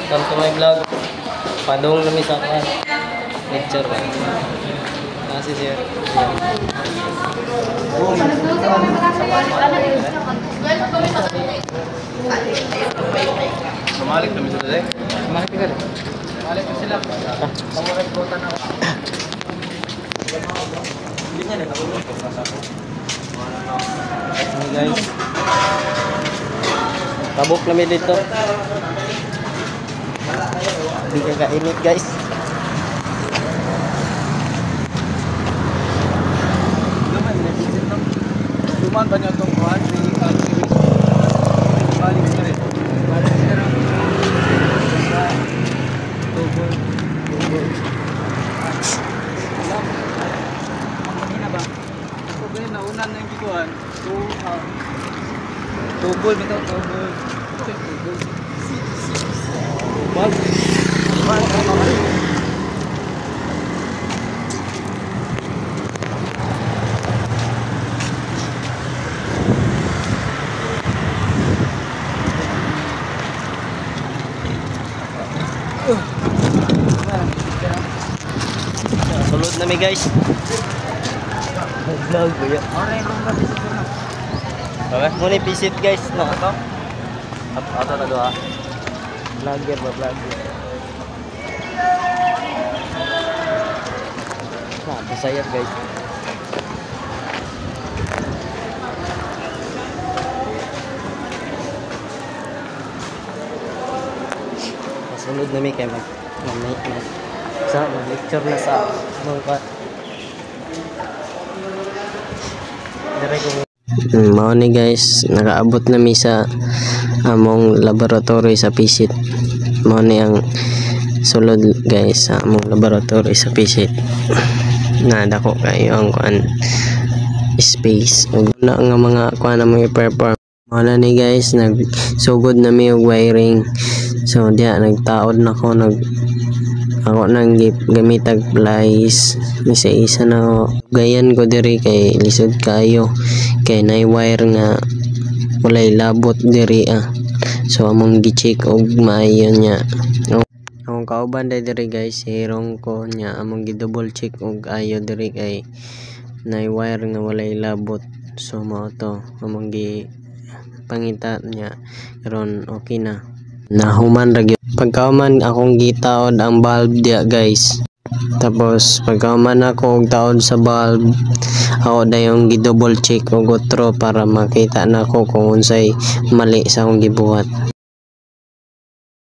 Welcome to my vlog. Padung namin sa akin. Lecture ba? Kasi siya. Sumalik kami sa dali. Sumalik ka rin. Sumalik ko sila. Sumalik ko tanong. Hey guys. Tabok namin dito. Hindi ka kainit guys. Luman ba niya itong kuhan? Balik ka rin. Balik ka rin. Tubol. Mahina ba? Tubol na unan na yung gikuhan. Tubol ba ito? Tubol. Tubol. Sulod na mi guys. Vlog ba yan? Okay. Muna visit guys no. Ato? Ato na doa. Vlogger ba vlogger? Masayap guys. Masunod na mi kay mag-lecture na sa mga mao ni guys, nakaabot na mi sa among laboratory sa PISIT. Mao ni ang sulod guys sa among laboratory sa PISIT. Nadako kayo ang kuan space ug na nga mga kuan na mga perform. Mao na ni guys, nagsugod na mi og wiring. So diya nagtaod na ko ako nang gamitag plies isa-isa na gayan ko diri kay lisod kayo kay nay wire nga walay labot diri so among gi-check og maayo nya akong kauban diri guys hirong ko nya among gi-double check og ayo diri kay nay wire nga walay labot so mao to among gi pangita nya karon okay na nahuman ra gyud pagkauman akong gitaod ang bulb dia guys tapos pagkauman ako og taod sa bulb ako dayong gi-double check og otro para makita nako kung unsay mali sa akong gibuhat.